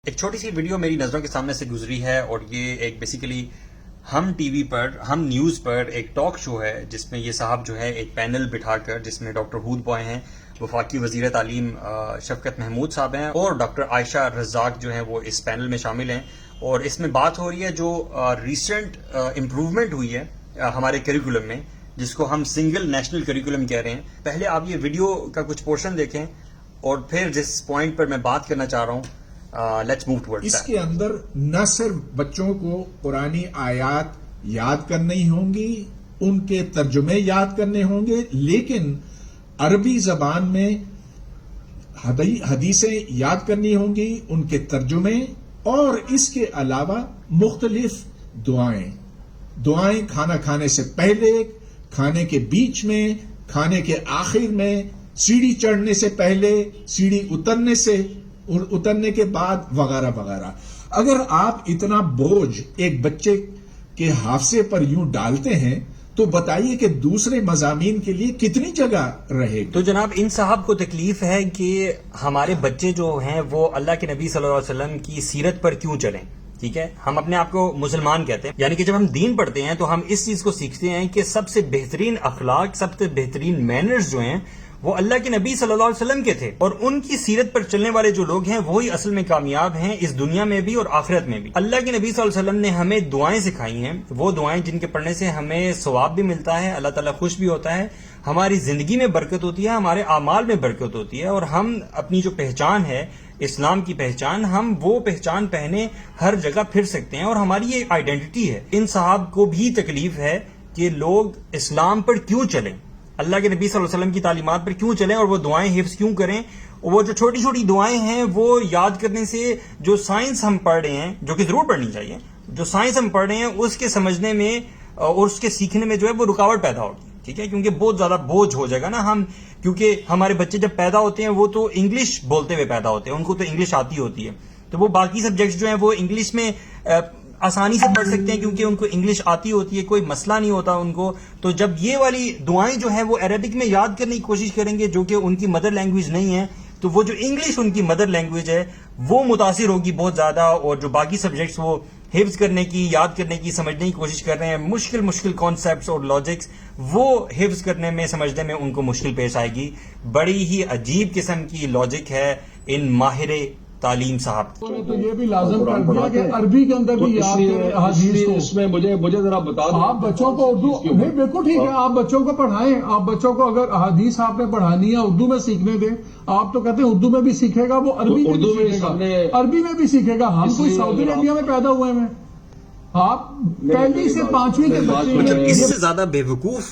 ایک چھوٹی سی ویڈیو میری نظروں کے سامنے سے گزری ہے اور یہ ایک بیسیکلی ہم ٹی وی پر ہم نیوز پر ایک ٹاک شو ہے جس میں یہ صاحب جو ہے ایک پینل بٹھا کر جس میں ڈاکٹر ہود بوائے ہیں، وفاقی وزیر تعلیم شفقت محمود صاحب ہیں اور ڈاکٹر عائشہ رزاق جو ہیں وہ اس پینل میں شامل ہیں، اور اس میں بات ہو رہی ہے جو ریسنٹ امپروومنٹ ہوئی ہے ہمارے کریکولم میں، جس کو ہم سنگل نیشنل کریکولم کہہ رہے ہیں۔ پہلے آپ یہ ویڈیو کا کچھ پورشن دیکھیں اور پھر جس پوائنٹ پر میں بات کرنا چاہ رہا ہوں لیٹس موو ٹورڈ اس کے اندر نہ صرف بچوں کو قرآنی آیات یاد کرنی ہوں گی، ان کے ترجمے یاد کرنے ہوں گے، لیکن عربی زبان میں حدیثیں یاد کرنی ہوں گی، ان کے ترجمے، اور اس کے علاوہ مختلف دعائیں کھانا کھانے سے پہلے، کھانے کے بیچ میں، کھانے کے آخر میں، سیڑھی چڑھنے سے پہلے، سیڑھی اترنے کے بعد، وغیرہ وغیرہ۔ اگر آپ اتنا بوجھ ایک بچے کے حافظے پر یوں ڈالتے ہیں تو بتائیے کہ دوسرے مضامین کے لیے کتنی جگہ رہے گی؟ تو جناب ان صاحب کو تکلیف ہے کہ ہمارے بچے جو ہیں وہ اللہ کے نبی صلی اللہ علیہ وسلم کی سیرت پر کیوں چلیں، ٹھیک ہے؟ ہم اپنے آپ کو مسلمان کہتے ہیں، یعنی کہ جب ہم دین پڑھتے ہیں تو ہم اس چیز کو سیکھتے ہیں کہ سب سے بہترین اخلاق، سب سے بہترین مینرز جو ہیں وہ اللہ کے نبی صلی اللہ علیہ وسلم کے تھے، اور ان کی سیرت پر چلنے والے جو لوگ ہیں وہی اصل میں کامیاب ہیں اس دنیا میں بھی اور آخرت میں بھی۔ اللہ کے نبی صلی اللہ علیہ وسلم نے ہمیں دعائیں سکھائی ہیں، وہ دعائیں جن کے پڑھنے سے ہمیں ثواب بھی ملتا ہے، اللہ تعالیٰ خوش بھی ہوتا ہے، ہماری زندگی میں برکت ہوتی ہے، ہمارے اعمال میں برکت ہوتی ہے، اور ہم اپنی جو پہچان ہے اسلام کی پہچان، ہم وہ پہچان پہنے ہر جگہ پھر سکتے ہیں، اور ہماری یہ آئیڈینٹی ہے۔ ان صاحب کو بھی تکلیف ہے کہ لوگ اسلام پر کیوں چلیں، اللہ کے نبی صلی اللہ علیہ وسلم کی تعلیمات پر کیوں چلیں، اور وہ دعائیں حفظ کیوں کریں۔ وہ جو چھوٹی چھوٹی دعائیں ہیں وہ یاد کرنے سے جو سائنس ہم پڑھ رہے ہیں، جو کہ ضرور پڑھنی چاہیے، جو سائنس ہم پڑھ رہے ہیں اس کے سمجھنے میں اور اس کے سیکھنے میں جو ہے وہ رکاوٹ پیدا ہوگی، ٹھیک ہے؟ کیونکہ بہت زیادہ بوجھ ہو جائے گا نا کیونکہ ہمارے بچے جب پیدا ہوتے ہیں وہ تو انگلش بولتے ہوئے پیدا ہوتے ہیں، ان کو تو انگلش آتی ہوتی ہے، تو وہ باقی سبجیکٹس جو ہیں وہ انگلش میں آسانی سے پڑھ سکتے ہیں کیونکہ ان کو انگلش آتی ہوتی ہے، کوئی مسئلہ نہیں ہوتا ان کو۔ تو جب یہ والی دعائیں جو ہیں وہ عربک میں یاد کرنے کی کوشش کریں گے جو کہ ان کی مدر لینگویج نہیں ہے، تو وہ جو انگلش ان کی مدر لینگویج ہے وہ متاثر ہوگی بہت زیادہ، اور جو باقی سبجیکٹس وہ حفظ کرنے کی، یاد کرنے کی، سمجھنے کی کوشش کر رہے ہیں، مشکل کانسیپٹس اور لاجکس، وہ حفظ کرنے میں، سمجھنے میں ان کو مشکل پیش آئے گی۔ بڑی ہی عجیب قسم کی لاجک ہے ان ماہر تعلیم صاحب۔ تو یہ بھی لازم کر دیا کہ عربی کے اندر بھی یاد کریں حدیث کو۔ اس میں مجھے ذرا بتا دیں، آپ بچوں کو اردو نہیں، بالکل ٹھیک ہے، آپ بچوں کو پڑھائیں، آپ بچوں کو اگر حدیث آپ نے پڑھانی ہے اردو میں سیکھنے دیں۔ آپ تو کہتے ہیں اردو میں بھی سیکھے گا، وہ عربی میں بھی سیکھے گا، عربی میں بھی سیکھے گا۔ ہم کوئی سعودی عربیہ میں پیدا ہوئے ہیں؟ آپ پہلی سے پانچویں کے بچے مطلب ہیں۔ اس سے زیادہ بیوقوف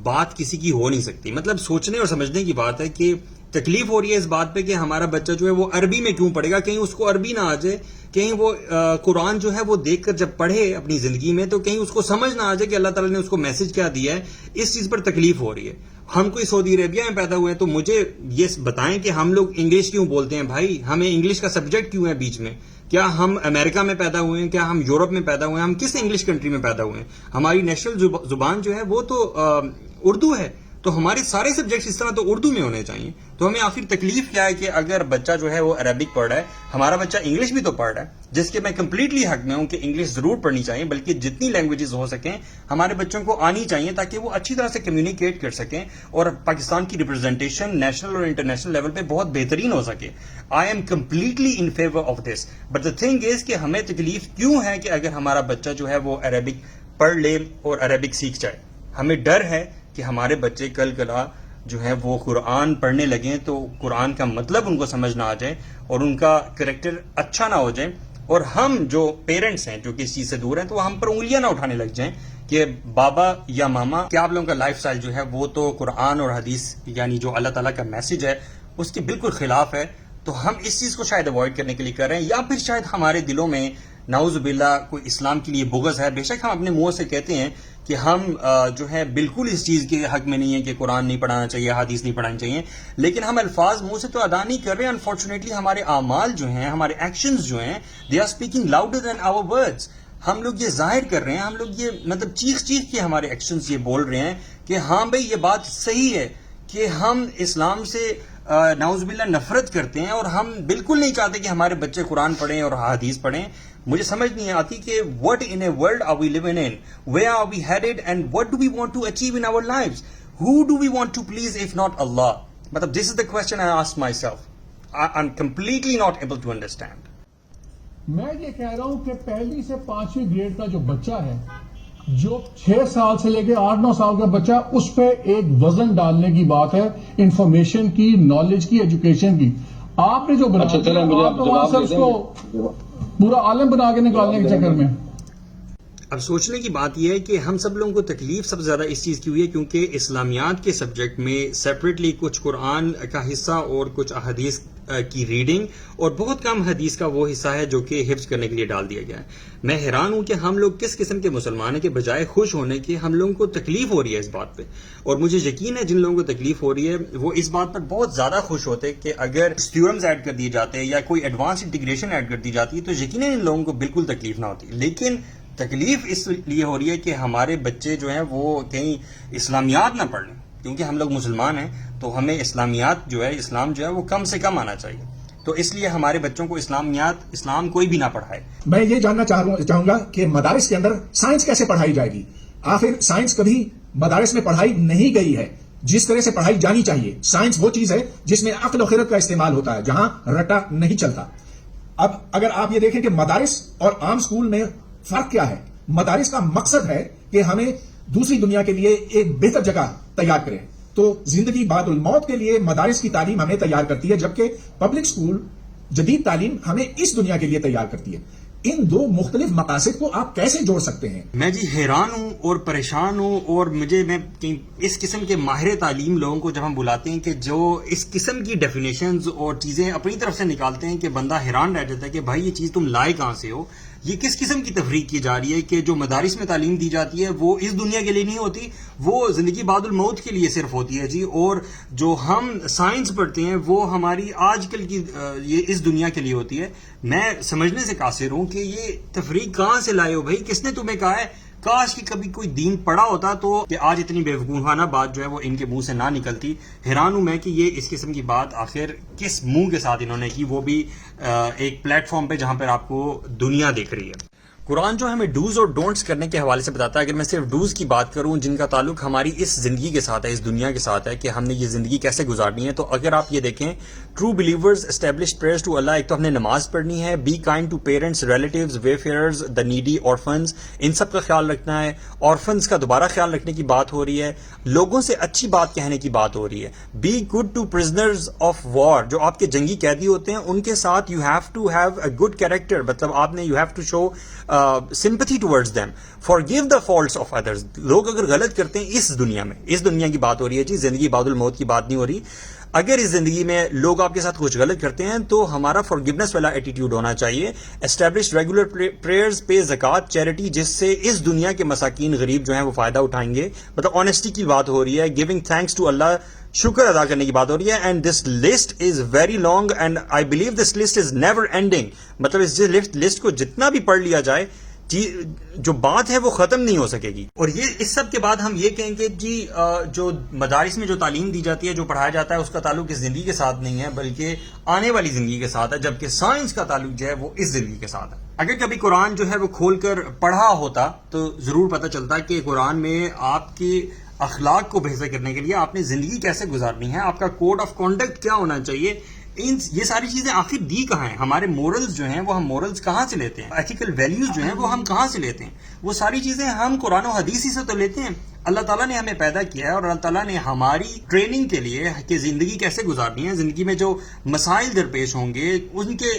بات کسی کی ہو نہیں سکتی۔ مطلب سوچنے اور سمجھنے کی بات ہے کہ تکلیف ہو رہی ہے اس بات پہ کہ ہمارا بچہ جو ہے وہ عربی میں کیوں پڑھے گا، کہیں اس کو عربی نہ آ جائے، کہیں وہ قرآن جو ہے وہ دیکھ کر جب پڑھے اپنی زندگی میں تو کہیں اس کو سمجھ نہ آ جائے کہ اللہ تعالیٰ نے اس کو میسج کیا دیا ہے۔ اس چیز پر تکلیف ہو رہی ہے۔ ہم کوئی سعودی عربیہ میں پیدا ہوئے ہیں تو مجھے یہ بتائیں کہ ہم لوگ انگلش کیوں بولتے ہیں بھائی، ہمیں انگلش کا سبجیکٹ کیوں ہے بیچ میں؟ کیا ہم امریکہ میں پیدا ہوئے ہیں؟ کیا ہم یورپ میں پیدا ہوئے ہیں؟ ہم کس انگلش کنٹری میں پیدا ہوئے ہیں؟ ہماری نیشنل زبان جو ہے وہ تو اردو ہے، تو ہمارے سارے سبجیکٹس اس طرح تو اردو میں ہونے چاہیے۔ تو ہمیں آخر تکلیف کیا ہے کہ اگر بچہ جو ہے وہ عربک پڑھ رہا ہے، ہمارا بچہ انگلش بھی تو پڑھ رہا ہے، جس کے میں کمپلیٹلی حق میں ہوں کہ انگلش ضرور پڑھنی چاہیے، بلکہ جتنی لینگویجز ہو سکیں ہمارے بچوں کو آنی چاہیے تاکہ وہ اچھی طرح سے کمیونیکیٹ کر سکیں اور پاکستان کی ریپرزنٹیشن نیشنل اور انٹرنیشنل لیول پہ بہت بہترین ہو سکے۔ I am completely in favour of this, but the thing is کہ ہمیں تکلیف کیوں ہے کہ اگر ہمارا بچہ جو ہے وہ عربک پڑھ لے اور عربک سیکھ جائے، ہمیں ڈر ہے کہ ہمارے بچے کل کلا جو ہے وہ قرآن پڑھنے لگیں تو قرآن کا مطلب ان کو سمجھ نہ آ جائے اور ان کا کریکٹر اچھا نہ ہو جائے، اور ہم جو پیرنٹس ہیں جو کہ اس چیز سے دور ہیں تو ہم پر انگلیاں نہ اٹھانے لگ جائیں کہ بابا یا ماما کیا آپ لوگوں کا لائف سٹائل جو ہے وہ تو قرآن اور حدیث یعنی جو اللہ تعالیٰ کا میسج ہے اس کے بالکل خلاف ہے۔ تو ہم اس چیز کو شاید اوائڈ کرنے کے لیے کر رہے ہیں، یا پھر شاید ہمارے دلوں میں نعوذ باللہ کوئی اسلام کے لیے بغض ہے۔ بے شک ہم اپنے منہ سے کہتے ہیں کہ ہم جو ہے بالکل اس چیز کے حق میں نہیں ہے کہ قرآن نہیں پڑھانا چاہیے، حدیث نہیں پڑھانی چاہیے، لیکن ہم الفاظ منہ سے تو ادا نہیں کر رہے ہیں۔ انفارچونیٹلی ہمارے اعمال جو ہیں، ہمارے ایکشنز جو ہیں، they are speaking louder than our words. ہم لوگ یہ ظاہر کر رہے ہیں، ہم لوگ یہ مطلب چیخ کے ہمارے ایکشنز یہ بول رہے ہیں کہ ہاں بھئی یہ بات صحیح ہے کہ ہم اسلام سے نعوذ باللہ نفرت کرتے ہیں اور ہم بالکل نہیں چاہتے کہ ہمارے بچے قرآن پڑھیں اور حدیث پڑھیں. مجھے سمجھ نہیں آتی کہ what in a world are we living in, where are we headed and what do we want to achieve in our lives, who do we want to please if not Allah. مطلب this is the question I ask myself. I'm completely not able to understand. میں یہ کہہ رہا ہوں کہ پہلی سے 5ویں grade کا جو بچہ ہے، جو 6 سال سے لے کے 8-9 سال کا بچہ، اس پہ ایک وزن ڈالنے کی بات ہے، انفارمیشن کی، نالج کی، ایجوکیشن کی. آپ نے جو بنا آپ تو وہاں سے اس کو پورا عالم بنا کے نکالنے کے چکر میں. اب سوچنے کی بات یہ ہے کہ ہم سب لوگوں کو تکلیف سب سے زیادہ اس چیز کی ہوئی ہے کیونکہ اسلامیات کے سبجیکٹ میں سیپریٹلی کچھ قرآن کا حصہ اور کچھ احادیث کی ریڈنگ اور بہت کم حدیث کا وہ حصہ ہے جو کہ حفظ کرنے کے لیے ڈال دیا گیا ہے. میں حیران ہوں کہ ہم لوگ کس قسم کے مسلمان ہیں کہ بجائے خوش ہونے کے ہم لوگوں کو تکلیف ہو رہی ہے اس بات پہ. اور مجھے یقین ہے جن لوگوں کو تکلیف ہو رہی ہے وہ اس بات پر بہت زیادہ خوش ہوتے کہ اگر تھیورمز ایڈ کر دیے جاتے یا کوئی ایڈوانس انٹیگریشن ایڈ کر دی جاتی ہے تو یقیناً ان لوگوں کو بالکل تکلیف نہ ہوتی. لیکن تکلیف اس لیے ہو رہی ہے کہ ہمارے بچے جو ہیں وہ کہیں اسلامیات نہ پڑھ لیں. کیونکہ ہم لوگ مسلمان ہیں تو ہمیں اسلامیات جو ہے، اسلام جو ہے وہ کم سے کم آنا چاہیے. تو اس لیے ہمارے بچوں کو اسلام کوئی بھی نہ پڑھائے. میں یہ جاننا چاہوں گا کہ مدارس کے اندر سائنس کیسے پڑھائی جائے گی؟ آخر سائنس کبھی مدارس میں پڑھائی نہیں گئی ہے جس طرح سے پڑھائی جانی چاہیے. سائنس وہ چیز ہے جس میں عقل و خرد کا استعمال ہوتا ہے، جہاں رٹا نہیں چلتا. اب اگر آپ یہ دیکھیں کہ مدارس اور عام سکول میں فرق کیا ہے. مدارس کا مقصد ہے کہ ہمیں دوسری دنیا کے لیے ایک بہتر جگہ تیار کریں. تو زندگی بعد الموت کے لیے مدارس کی تعلیم ہمیں تیار کرتی ہے، جبکہ پبلک سکول جدید تعلیم ہمیں اس دنیا کے لیے تیار کرتی ہے. ان دو مختلف مقاصد کو آپ کیسے جوڑ سکتے ہیں؟ میں جی حیران ہوں اور پریشان ہوں. اور میں اس قسم کے ماہر تعلیم لوگوں کو جب ہم بلاتے ہیں کہ جو اس قسم کی ڈیفینیشنز اور چیزیں اپنی طرف سے نکالتے ہیں کہ بندہ حیران رہ جاتا ہے کہ بھائی یہ چیز تم لائے کہاں سے ہو. یہ کس قسم کی تفریق کی جا رہی ہے کہ جو مدارس میں تعلیم دی جاتی ہے وہ اس دنیا کے لیے نہیں ہوتی، وہ زندگی بعد الموت کے لیے صرف ہوتی ہے جی. اور جو ہم سائنس پڑھتے ہیں وہ ہماری آج کل کی یہ اس دنیا کے لیے ہوتی ہے. میں سمجھنے سے قاصر ہوں کہ یہ تفریق کہاں سے لائے ہو بھائی. کس نے تمہیں کہا ہے؟ کاش کہ کبھی کوئی دین پڑھا ہوتا تو کہ آج اتنی بیوقوفانہ بات جو ہے وہ ان کے منہ سے نہ نکلتی. حیران ہوں میں کہ یہ اس قسم کی بات آخر کس منہ کے ساتھ انہوں نے کی، وہ بھی ایک پلیٹ فارم پہ جہاں پر آپ کو دنیا دیکھ رہی ہے. قرآن جو ہمیں ڈوز اور ڈونٹس کرنے کے حوالے سے بتاتا ہے. اگر میں صرف ڈوز کی بات کروں جن کا تعلق ہماری اس زندگی کے ساتھ ہے، اس دنیا کے ساتھ ہے کہ ہم نے یہ زندگی کیسے گزارنی ہے، تو اگر آپ یہ دیکھیں true believers establish prayers to Allah. ایک تو ہم نے نماز پڑھنی ہے، be kind to parents, relatives, wayfarers, the needy, orphans, ان سب کا خیال رکھنا ہے. آرفنز کا دوبارہ خیال رکھنے کی بات ہو رہی ہے. لوگوں سے اچھی بات کہنے کی بات ہو رہی ہے. Be good to prisoners of war, جو آپ کے جنگی قیدی ہوتے ہیں ان کے ساتھ you have to have a good character. مطلب آپ نے you have to show sympathy towards them, forgive the faults of others. لوگ اگر غلط کرتے ہیں اس دنیا میں، اس دنیا کی بات ہو رہی ہے جی، زندگی بعد الموت کی بات نہیں ہو رہی. اگر اس زندگی میں لوگ آپ کے ساتھ کچھ غلط کرتے ہیں تو ہمارا forgiveness والا ایٹیٹیوڈ ہونا چاہیے. اسٹیبلش ریگولر پریئرز، پے زکوٰۃ، چیریٹی، جس سے اس دنیا کے مساکین غریب جو ہیں وہ فائدہ اٹھائیں گے. مطلب آنےسٹی کی بات ہو رہی ہے. گیونگ تھینکس ٹو اللہ، شکر ادا کرنے کی بات ہو رہی ہے. And this list is very long and I believe this list is never ending. مطلب اس لسٹ کو جتنا بھی پڑھ لیا جائے جو بات ہے وہ ختم نہیں ہو سکے گی. اور یہ اس سب کے بعد ہم یہ کہیں کہ جی جو مدارس میں جو تعلیم دی جاتی ہے، جو پڑھایا جاتا ہے، اس کا تعلق اس زندگی کے ساتھ نہیں ہے بلکہ آنے والی زندگی کے ساتھ ہے، جبکہ سائنس کا تعلق جو ہے وہ اس زندگی کے ساتھ ہے. اگر کبھی قرآن جو ہے وہ کھول کر پڑھا ہوتا تو ضرور پتہ چلتا کہ قرآن میں آپ کی اخلاق کو بہتر کرنے کے لیے آپ نے زندگی کیسے گزارنی ہے، آپ کا کوڈ آف کانڈکٹ کیا ہونا چاہیے. یہ ساری چیزیں آخر دی کہاں ہیں؟ ہمارے مورلز جو ہیں وہ ہم مورلز کہاں سے لیتے ہیں؟ ایتھیکل ویلیوز جو ہیں وہ ہم کہاں سے لیتے ہیں؟ وہ ساری چیزیں ہم قرآن و حدیث ہی سے تو لیتے ہیں. اللہ تعالیٰ نے ہمیں پیدا کیا ہے اور اللہ تعالیٰ نے ہماری ٹریننگ کے لیے کہ زندگی کیسے گزارنی ہے، زندگی میں جو مسائل درپیش ہوں گے ان کے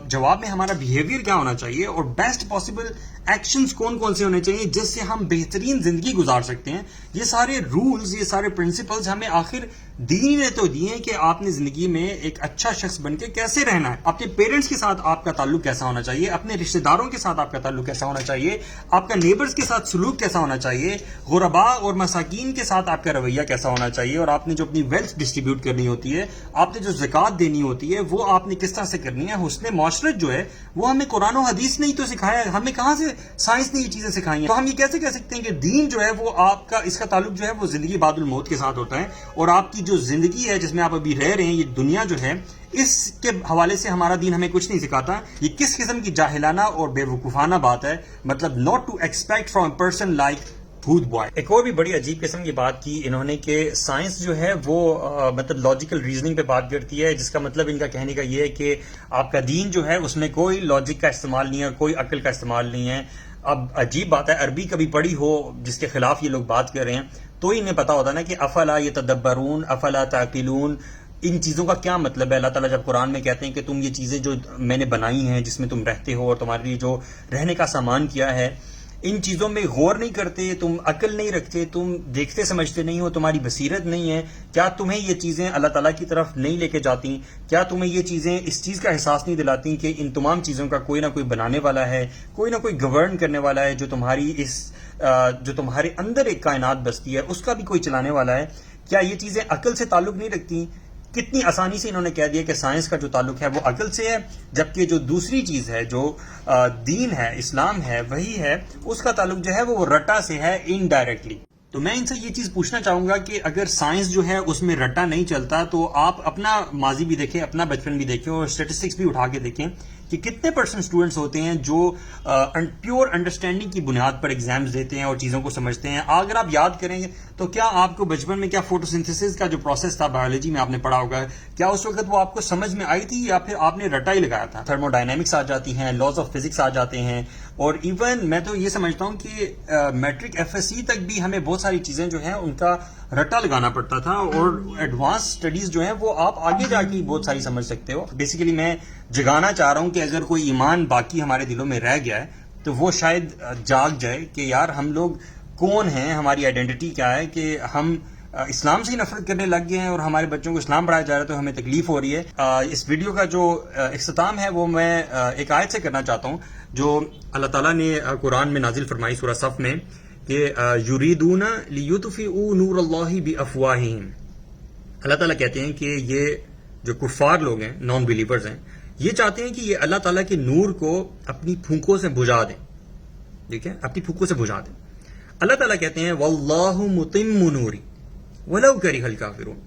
جواب میں ہمارا بیہیویئر کیا ہونا چاہیے اور بیسٹ پاسبل ایکشنز کون کون سے ہونے چاہیے جس سے ہم بہترین زندگی گزار سکتے ہیں. یہ سارے رولز، یہ سارے پرنسپلز ہمیں آخر دین نے تو دیے ہیں کہ آپ نے زندگی میں ایک اچھا شخص بن کے کیسے رہنا ہے. اپنے پیرنٹس کے ساتھ آپ کا تعلق کیسا ہونا چاہیے، اپنے رشتہ داروں کے ساتھ آپ کا تعلق کیسا ہونا چاہیے، آپ کا نیبرز کے ساتھ سلوک کیسا ہونا چاہیے، غرباء اور مساکین کے ساتھ آپ کا رویہ کیسا ہونا چاہیے, اور آپ نے جو اپنی ویلتھ ڈسٹریبیوٹ کرنی ہوتی ہے, آپ نے جو زکوٰۃ دینی ہوتی ہے, وہ آپ نے کس طرح سے کرنی ہے. حسن معاشرت جو ہے وہ ہمیں قرآن و حدیث نے ہی تو سکھایا ہے, ہمیں کہاں سے سائنس نے یہ چیزیں سکھائی ہیں. تو ہم یہ کیسے کہہ سکتے ہیں کہ دین جو ہے وہ آپ کا, اس کا تعلق جو ہے وہ زندگی بعد الموت کے ساتھ ہوتا ہے, اور آپ کی جو زندگی ہے جس میں آپ ابھی رہ رہے ہیں, یہ دنیا جو ہے, اس کے حوالے سے ہمارا دین ہمیں کچھ نہیں سکھاتا. یہ کس قسم کی جاہلانہ اور بے وقوفانہ بات ہے, مطلب not to expect from a person like بھوت بوائے. ایک اور بھی بڑی عجیب قسم کی بات کی انہوں نے کہ سائنس جو ہے وہ مطلب لاجیکل ریزننگ پہ بات کرتی ہے, جس کا مطلب ان کا کہنے کا یہ ہے کہ آپ کا دین جو ہے اس میں کوئی لاجک کا استعمال نہیں ہے, کوئی عقل کا استعمال نہیں ہے. اب عجیب بات ہے, عربی کبھی پڑھی ہو جس کے خلاف یہ لوگ بات کر رہے ہیں تو انہیں پتا ہوتا نا کہ افلا یتدبرون افلا تعقلون, ان چیزوں کا کیا مطلب ہے. اللہ تعالیٰ جب قرآن میں کہتے ہیں کہ تم یہ چیزیں جو میں نے بنائی ہیں, جس میں تم رہتے ہو اور تمہارے لیے جو رہنے کا سامان کیا ہے, ان چیزوں میں غور نہیں کرتے, تم عقل نہیں رکھتے, تم دیکھتے سمجھتے نہیں ہو, تمہاری بصیرت نہیں ہے, کیا تمہیں یہ چیزیں اللہ تعالیٰ کی طرف نہیں لے کے جاتی؟ کیا تمہیں یہ چیزیں اس چیز کا احساس نہیں دلاتی کہ ان تمام چیزوں کا کوئی نہ کوئی بنانے والا ہے, کوئی نہ کوئی گورن کرنے والا ہے, جو تمہاری جو تمہارے اندر ایک کائنات بستی ہے اس کا بھی کوئی چلانے والا ہے؟ کیا یہ چیزیں عقل سے تعلق نہیں رکھتی؟ کتنی آسانی سے انہوں نے کہہ دیا کہ سائنس کا جو تعلق ہے وہ عقل سے ہے, جبکہ جو دوسری چیز ہے, جو دین ہے, اسلام ہے, وہی ہے, اس کا تعلق جو ہے وہ رٹا سے ہے, انڈائریکٹلی. تو میں ان سے یہ چیز پوچھنا چاہوں گا کہ اگر سائنس جو ہے اس میں رٹا نہیں چلتا تو آپ اپنا ماضی بھی دیکھیں, اپنا بچپن بھی دیکھیں, اور اسٹیٹسٹکس بھی اٹھا کے دیکھیں کہ کتنے % اسٹوڈنٹس ہوتے ہیں جو پیور انڈرسٹینڈنگ کی بنیاد پر ایگزامز دیتے ہیں اور چیزوں کو سمجھتے ہیں. اگر آپ یاد کریں گے تو کیا آپ کو بچپن میں کیا فوٹوسنتھسس کا جو پروسیس تھا بایولوجی میں آپ نے پڑھا ہوگا, کیا اس وقت وہ آپ کو سمجھ میں آئی تھی یا پھر آپ نے رٹا ہی لگایا تھا؟ تھرمو ڈائنامکس آ جاتی ہیں, لاز آف فزکس آ جاتے ہیں, اور ایون میں تو یہ سمجھتا ہوں کہ میٹرک FSC تک بھی ہمیں بہت ساری چیزیں جو ہیں ان کا رٹا لگانا پڑتا تھا, اور ایڈوانس اسٹڈیز جو ہیں وہ آپ آگے جا کے بہت ساری سمجھ سکتے ہو. بیسیکلی میں جگانا چاہ رہا ہوں کہ اگر کوئی ایمان باقی ہمارے دلوں میں رہ گیا ہے تو وہ شاید جاگ جائے کہ یار ہم لوگ کون ہیں, ہماری آئیڈینٹی کیا ہے, کہ ہم اسلام سے ہی نفرت کرنے لگ گئے ہیں اور ہمارے بچوں کو اسلام پڑھایا جا رہا ہے تو ہمیں تکلیف ہو رہی ہے. اس ویڈیو کا جو اختتام ہے وہ میں ایک آیت سے کرنا چاہتا ہوں جو اللہ تعالیٰ نے قرآن میں نازل فرمائی سورہ صف میں کہ یریدون لیطفئوا نور اللہ بافواہہم. اللہ تعالیٰ کہتے ہیں کہ یہ جو کفار لوگ ہیں, نان بلیورز ہیں, یہ چاہتے ہیں کہ یہ اللہ تعالیٰ کے نور کو اپنی پھونکوں سے بجھا دیں. ٹھیک ہے, اپنی پھونکوں سے بجھا دیں. اللہ تعالیٰ کہتے ہیں واللہ متم نوری ولو کرہ الکافرون.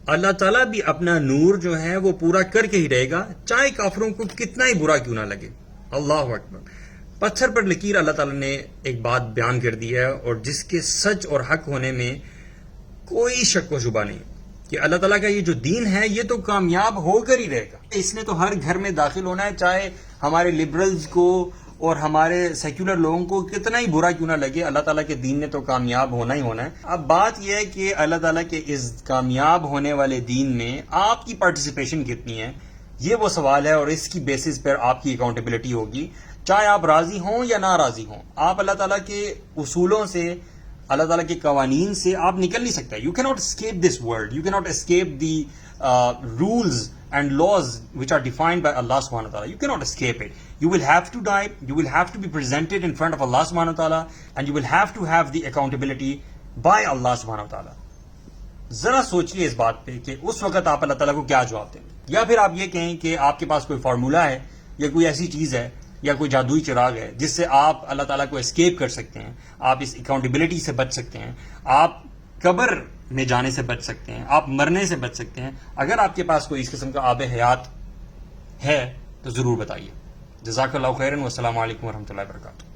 اللہ تعالیٰ بھی اپنا نور جو ہے وہ پورا کر کے ہی رہے گا, چاہے کافروں کو کتنا ہی برا کیوں نہ لگے. اللہ اکبر. پتھر پر لکیر اللہ تعالیٰ نے ایک بات بیان کر دی ہے, اور جس کے سچ اور حق ہونے میں کوئی شک و شبہ نہیں کہ اللہ تعالیٰ کا یہ جو دین ہے یہ تو کامیاب ہو کر ہی رہے گا. اس نے تو ہر گھر میں داخل ہونا ہے, چاہے ہمارے لبرلز کو اور ہمارے سیکولر لوگوں کو کتنا ہی برا کیوں نہ لگے, اللہ تعالیٰ کے دین نے تو کامیاب ہونا ہی ہونا ہے. اب بات یہ ہے کہ اللہ تعالیٰ کے اس کامیاب ہونے والے دین میں آپ کی پارٹیسپیشن کتنی ہے, یہ وہ سوال ہے, اور اس کی بیسس پر آپ کی اکاؤنٹیبلٹی ہوگی, چاہے آپ راضی ہوں یا نہ راضی ہوں. آپ اللہ تعالیٰ کے اصولوں سے, اللہ تعالیٰ کے قوانین سے آپ نکل نہیں سکتے. You can not escape this world, you can not escape the rules and laws which are defined by Allah subhanahu wa ta'ala. You cannot escape it. You will have to die, you will have to be presented in front of Allah subhanahu wa ta'ala, and you will have to have the accountability by Allah subhanahu wa ta'ala. ذرا سوچئے اس بات پہ کہ اس وقت آپ اللہ تعالیٰ کو کیا جواب دیں. یا پھر آپ یہ کہیں کہ آپ کے پاس کوئی فارمولا ہے یا کوئی ایسی چیز ہے یا کوئی جادوئی چراغ ہے جس سے آپ اللہ تعالیٰ کو اسکیپ کر سکتے ہیں, آپ اس اکاؤنٹیبلٹی سے بچ سکتے ہیں, آپ قبر میں جانے سے بچ سکتے ہیں, آپ مرنے سے بچ سکتے ہیں. اگر آپ کے پاس کوئی اس قسم کا آب حیات ہے تو ضرور بتائیے. جزاک اللہ خیرن, والسلام علیکم ورحمۃ اللہ وبرکاتہ.